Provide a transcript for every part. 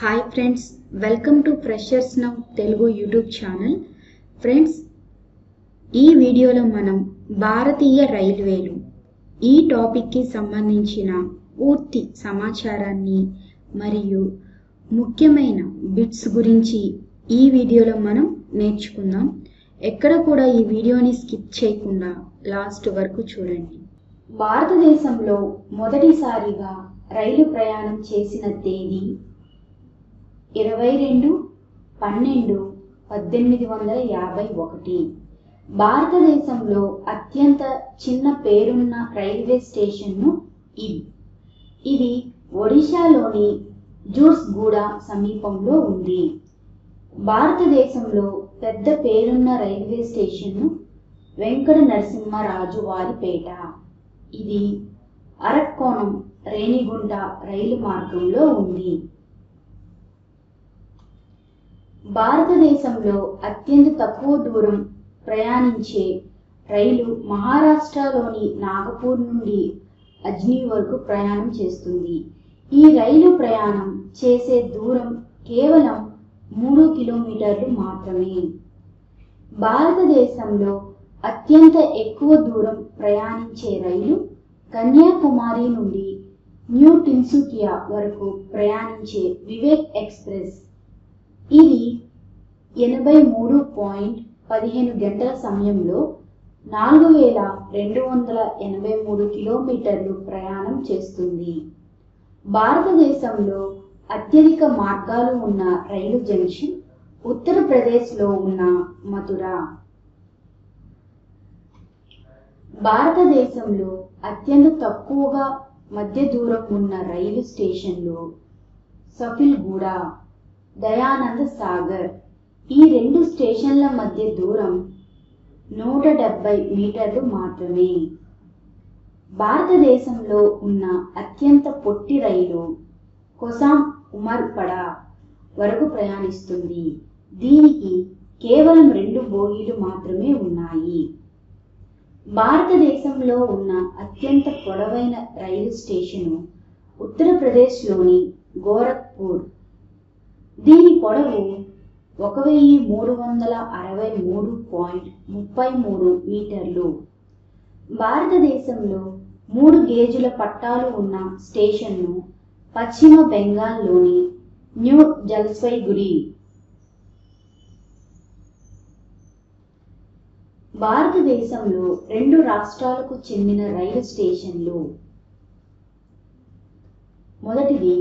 Hi friends, welcome to freshers now Telugu YouTube channel. Friends, ఈ వీడియోలో మనం భారతీయ రైల్వేలు ఈ టాపిక్కి సంబంధించిన పూర్తి సమాచారాన్ని మరియు ముఖ్యమైన బిట్స్ గురించి ఈ వీడియోలో మనం నేర్చుకుందాం. ఎక్కడ కూడా ఈ వీడియోని స్కిప్ చేయకుండా లాస్ట్ వరకు చూడండి. భారతదేశంలో మొదటిసారిగా రైలు ప్రయాణం చేసిన తేదీ 22/12/1851. భారతదేశంలో అత్యంత చిన్న పేరున్న రైల్వే స్టేషన్ను ఇది ఒడిశాలోని జూర్సుగూడ సమీపంలో ఉంది. భారతదేశంలో పెద్ద పేరున్న రైల్వే స్టేషన్ను వెంకట నరసింహరాజు వారిపేట. ఇది అరక్కోణం రేణిగుంట రైలు మార్గంలో ఉంది. భారతదేశంలో అత్యంత తక్కువ దూరం ప్రయాణించే రైలు మహారాష్ట్రలోని నాగపూర్ నుండి అజ్నీ వరకు ప్రయాణం చేస్తుంది. ఈ రైలు ప్రయాణం చేసే దూరం కేవలం 3 కిలోమీటర్లు మాత్రమే. భారతదేశంలో అత్యంత ఎక్కువ దూరం ప్రయాణించే రైలు కన్యాకుమారి నుండి న్యూ టిన్సుకియా వరకు ప్రయాణించే వివేక్ ఎక్స్ప్రెస్. ఇది 83.15 గంటల సమయంలో 4283 కిలోమీటర్లు ప్రయాణం చేస్తుంది. భారతదేశంలో అత్యధిక మార్గాలు ఉన్న రైలు జంక్షన్ ఉత్తరప్రదేశ్లో ఉన్న మథుర. భారతదేశంలో అత్యంత తక్కువగా మధ్య దూరం ఉన్న రైలు స్టేషన్లు సఫిల్గూడ, దయానంద సాగర్. ఈ రెండు స్టేషన్ల మధ్య దూరం 170 మీటర్లు మాత్రమే. భారతదేశంలో ఉన్న అత్యంత పొట్టి రైలు కొసాం ఉమర్పడా వరకు ప్రయాణిస్తుంది. దీనికి కేవలం 2 బోగీలు మాత్రమే ఉన్నాయి. భారతదేశంలో ఉన్న అత్యంత పొడవైన రైలు స్టేషను ఉత్తరప్రదేశ్లోని గోరఖ్పూర్. దీని పొడవు 1363.33 మీటర్లు. భారతదేశంలో 3 గేజుల పట్టాలు ఉన్న స్టేషన్ను పశ్చిమ బెంగాల్లోని న్యూ జల్పైగురి. భారతదేశంలో 2 రాష్ట్రాలకు చెందిన రైలు స్టేషన్లు. మొదటిది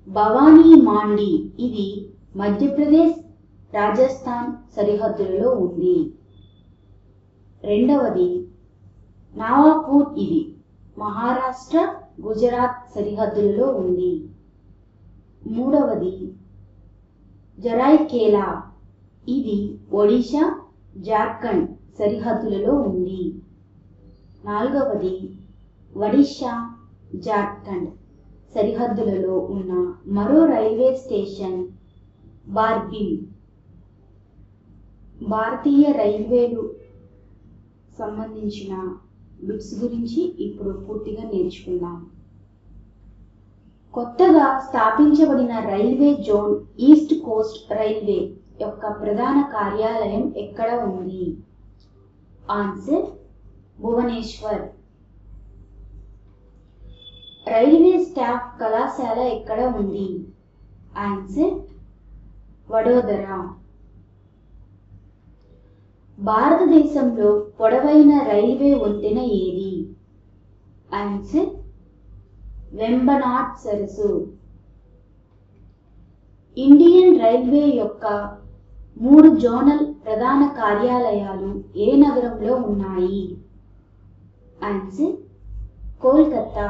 భవానీ మాండి. ఇది మధ్యప్రదేశ్ రాజస్థాన్ సరిహద్దులలో ఉంది. రెండవది నావాపూర్. ఇది మహారాష్ట్ర గుజరాత్ సరిహద్దులలో ఉంది. మూడవది జరైకేలా. ఇది ఒడిశా జార్ఖండ్ సరిహద్దులలో ఉంది. నాలుగవది ఒడిశా జార్ఖండ్ సరిహద్దులలో ఉన్న మరో రైల్వే స్టేషన్ బార్బిల్. భారతీయ రైల్వేలు సంబంధించిన బిట్స్ గురించి ఇప్పుడు పూర్తిగా నేర్చుకుందాం. కొత్తగా స్థాపించబడిన railway zone east Coast railway యొక్క ప్రధాన కార్యాలయం ఎక్కడ ఉంది? ఆన్సర్ భువనేశ్వర్. రైల్వే స్టాఫ్ కళాశాల ఎక్కడ ఉంది? ఆన్సర్ వడోదరా. భారతదేశంలో పొడవైన రైల్వే వంతెన ఏది? ఆన్సర్ వెంబనాడ్ సరస్సు. ఇండియన్ రైల్వే యొక్క 3 జోనల్ ప్రధాన కార్యాలయాలు ఏ నగరంలో ఉన్నాయి? ఆన్సర్ కోల్కతా.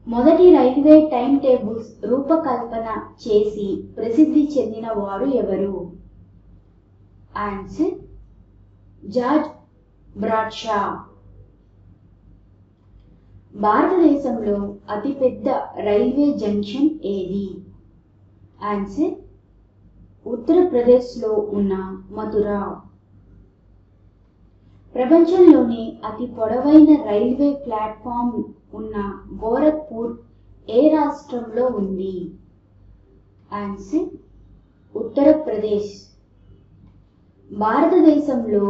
మొదటి రైల్వే టైం టేబుల్స్ రూపకల్పన చేసి ప్రసిద్ధి చెందిన వారు ఎవరు? Answer George Bradshaw. భారతదేశంలో అతిపెద్ద రైల్వే జంక్షన్ ఏది? ఆన్సర్ ఉత్తరప్రదేశ్లో ఉన్న మథుర. ప్రపంచంలోని అతి పొడవైన రైల్వే ప్లాట్ఫామ్ ఉన్న గోరఖ్పూర్ ఏ రాష్ట్రంలో ఉంది? ఆన్సర్ ఉత్తరప్రదేశ్. భారతదేశంలో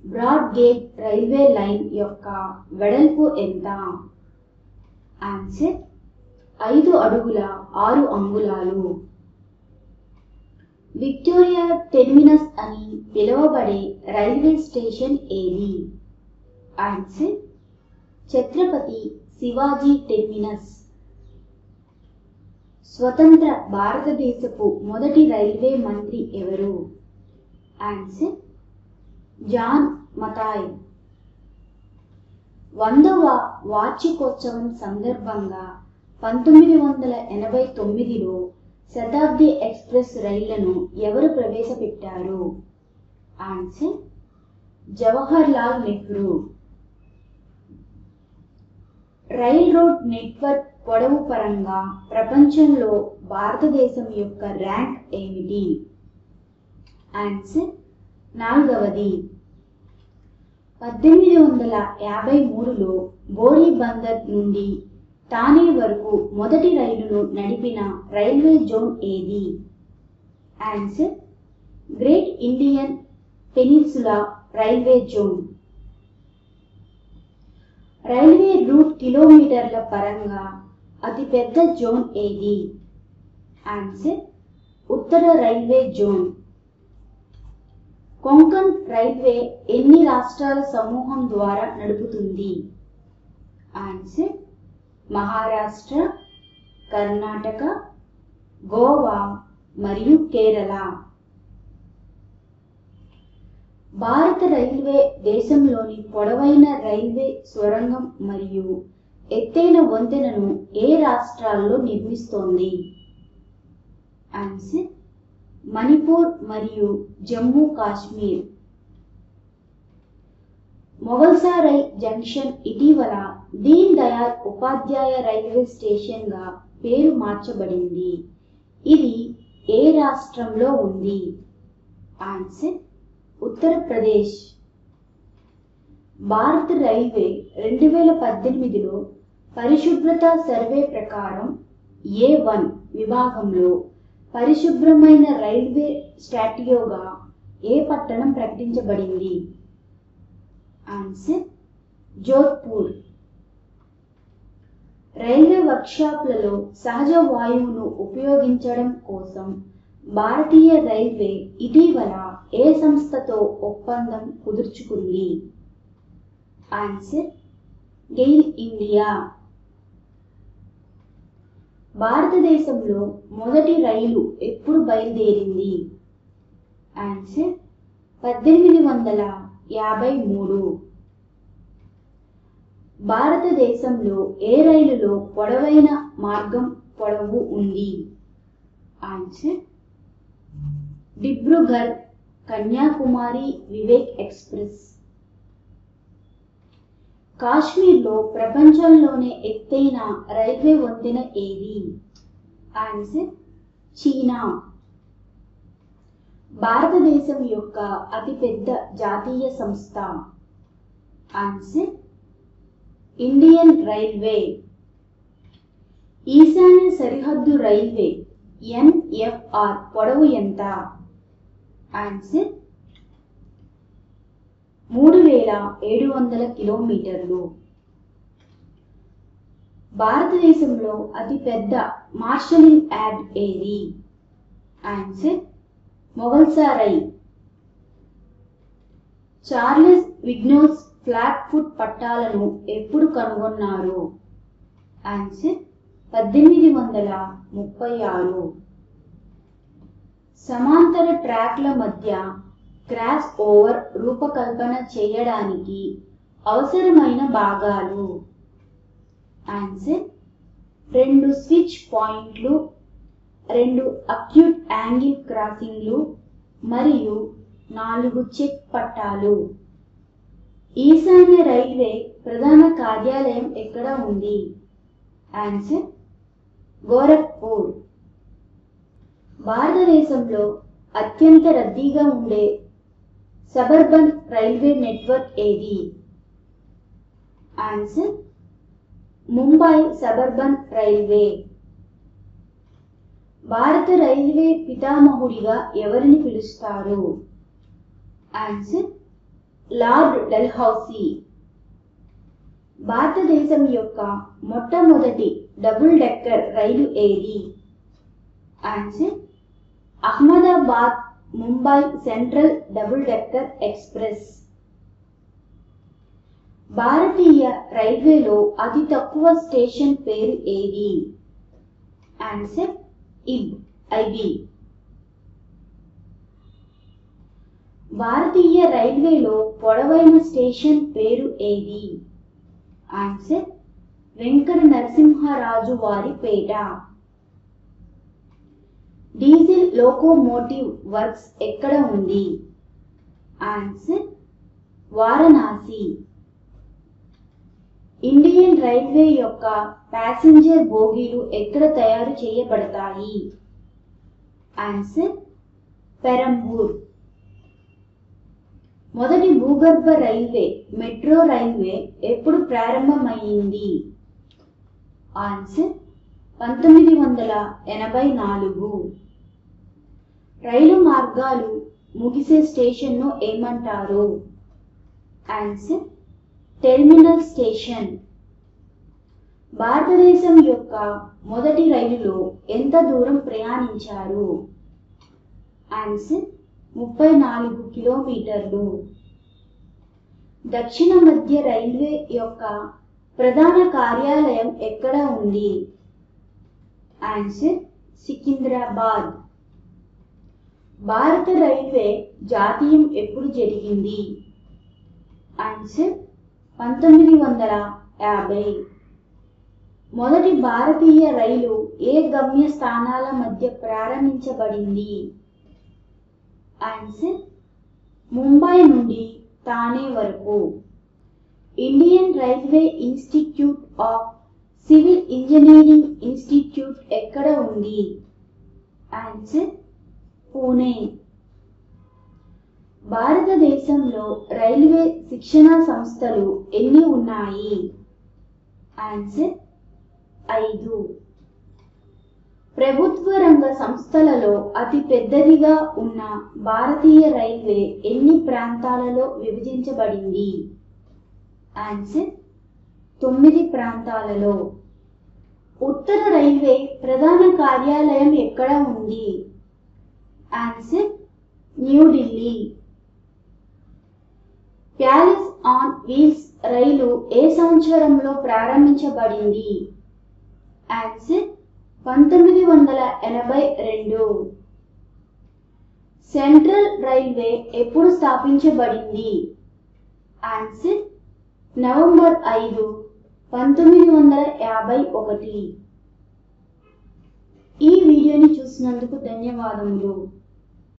బ్రాడ్ గేజ్ రైల్వే లైన్ యొక్క వెడల్పు ఎంత? ఆన్సర్ 5 అడుగుల 6 అంగుళాలు. విక్టోరియా టెర్మినస్ అని పిలువబడే రైల్వే స్టేషన్ ఏది? Answer Chhatrapati Shivaji Terminus. స్వతంత్ర భారతదేశపు మొదటి రైల్వే మంత్రి ఎవరు? Answer John Mathai. 100వ వార్షికోత్సవం సందర్భంగా 1989లో శతాబ్ది ఎక్స్ప్రెస్ రైళ్లను ఎవరు ప్రవేశపెట్టారు? Answer Jawahar Lal Nehru. Rail road network పొడవు పరంగా ప్రపంచంలో భారతదేశం యొక్క ర్యాంక్ ఏమిటి? ఆన్సర్ 4వది. 1853లో బోరీ బందర్ నుండి ఠానే వరకు మొదటి రైలును నడిపిన రైల్వే జోన్ ఏది? Answer Great Indian Peninsula Railway zone. Railway route కిలోమీటర్ల పరంగా అతిపెద్ద జోన్ ఏది? ఆన్సర్ ఉత్తర రైల్వే జోన్. కొంకణ్ రైల్వే ఎన్ని రాష్ట్రాల సమూహం ద్వారా నడుపుతుంది? ఆన్సర్ మహారాష్ట్ర, కర్ణాటక, గోవా మరియు కేరళ. భారత రైల్వే దేశంలోని పొడవైన రైల్వే సొరంగం మరియు ఎత్తైన వంతెనను ఏ రాష్ట్రాల్లో నిర్మిస్తోంది? ఆన్సర్ మణిపూర్ మరియు జమ్మూ కాశ్మీర్. మొగల్సరాయ్ జంక్షన్ ఇటీవల దీన్ దయాళ్ ఉపాధ్యాయ రైల్వే స్టేషన్గా పేరు మార్చబడింది. ఇది ఏ రాష్ట్రంలో ఉంది? ఆన్సర్ ఉత్తరప్రదేశ్. భారత రైల్వే 2018లో పరిశుభ్రత సర్వే ప్రకారం A1 విభాగంలో పరిశుభ్రమైన రైల్వే స్టాట్యూగా ఏ పట్టణం ప్రకటించబడింది? ఆన్సర్ జోధ్పూర్. రైల్వే వర్క్షాప్లలో సహజ వాయువును ఉపయోగించడం కోసం భారతీయ రైల్వే ఇటీవల ఏ సంస్థతో ఒప్పందం కుదుర్చుకుంది? Answer GAIL India. భారతదేశంలో మొదటి రైలు ఎప్పుడు బయలుదేరింది? ఆన్సర్ 1853. భారతదేశంలో ఏ రైలులో పొడవైన మార్గం పొడవు ఉంది? Answer Dibrugarh Kanyakumari Vivek express. కాశ్మీర్లో ప్రపంచంలోనే ఎత్తైన రైల్వే వంతెన ఏది? ఆన్సర్ చీనా. భారతదేశం యొక్క అతిపెద్ద జాతీయ సంస్థ? Answer Indian railway. ఈశాన్య సరిహద్దు రైల్వే NFR పొడవు ఎంత? ఆన్సర్ 3700 కిలోమీటర్లు. భారతదేశంలో అతిపెద్ద మార్షలింగ్ యార్డ్ ఏది? Answer Mughalsarai. Charles విగ్నోస్ flat foot పట్టాలను ఎప్పుడు కనుగొన్నారు? ఆన్సర్ 1836. సమాంతర ట్రాక్ల మధ్య క్రాస్ ఓవర్ రూపకల్పన చేయడానికి అవసరమైన భాగాలు? ఆన్సర్ 2 స్విచ్ పాయింట్లు, 2 అక్యూట్ యాంగిల్ క్రాసింగ్లు మరియు 4 చెక్ పట్టాలు. ఈశాన్య రైల్వే ప్రధాన కార్యాలయం ఎక్కడ ఉంది? ఆన్సర్ గోరఖ్పూర్. భారతదేశంలో అత్యంత రద్దీగా ఉండే సబర్బన్ రైల్వే నెట్వర్క్ ఏది? Answer Mumbai suburban railway. భారత రైల్వే పితామహుడిగా ఎవరిని పిలుస్తారు? Answer Lord Dalhousie. భారతదేశం యొక్క మొట్టమొదటి డబుల్ డెక్కర్ రైలు ఏది? Answer Ahmedabad Mumbai central double decker express. భారతీయ రైల్వేలో అతి తక్కువ స్టేషన్ పేరు ఏది? Answer IB. భారతీయ రైల్వేలో పొడవైన స్టేషన్ పేరు ఏది? ఆన్సర్ వెంకట నరసింహరాజు వారి పేట. డీజిల్ లోకోమోటివ్ వర్క్స్ ఎక్కడ ఉంది? ఆన్సర్ వారణాసి. ఇండియన్ రైల్వే యొక్క ప్యాసింజర్ బోగీలు ఎక్కడ తయారు చేయబడతాయి? ఆన్సర్ పెరంబూర్. మొదటి భూగర్భ రైల్వే మెట్రో రైల్వే ఎప్పుడు ప్రారంభమైంది? ఆన్సర్ 1984. రైలు మార్గాలు ముగిసే స్టేషన్ను ఏమంటారు? Answer terminal station. భారతదేశం యొక్క మొదటి రైలులో ఎంత దూరం ప్రయాణించారు? ఆన్సర్ 34 కిలోమీటర్లు. దక్షిణ మధ్య రైల్వే యొక్క ప్రధాన కార్యాలయం ఎక్కడ ఉంది? ఆన్సర్ సికింద్రాబాద్. భారత రైల్వే జాతీయం ఎప్పుడు జరిగింది? ఆన్సర్ 1950. మొదటి భారతీయ రైలు ఏ గమ్యస్థానాల మధ్య ప్రారంభించబడింది? ఆన్సర్ ముంబై నుండి థానే వరకు. Indian railway institute of civil engineering institute ఎక్కడ ఉంది? ఆన్సర్ పూణే. భారతదేశంలో రైల్వే శిక్షణా సంస్థలు ఎన్ని ఉన్నాయి? ఆన్సర్ 5. ప్రభుత్వ రంగ సంస్థలలో అతి పెద్దదిగా ఉన్న భారతీయ రైల్వే ఎన్ని ప్రాంతాలలో విభజించబడింది? ఆన్సర్ 9 ప్రాంతాలలో. ఉత్తర రైల్వే ప్రధాన కార్యాలయం ఎక్కడ ఉంది? Answer New Delhi. Palace on wheels రైలు ఏ సంవత్సరంలో ప్రారంభించబడింది? ఆన్సర్ 1982. సెంట్రల్ రైల్వే ఎప్పుడు స్థాపించబడింది? Answer November 5, 1951. ఈ వీడియోని చూసినందుకు ధన్యవాదములు.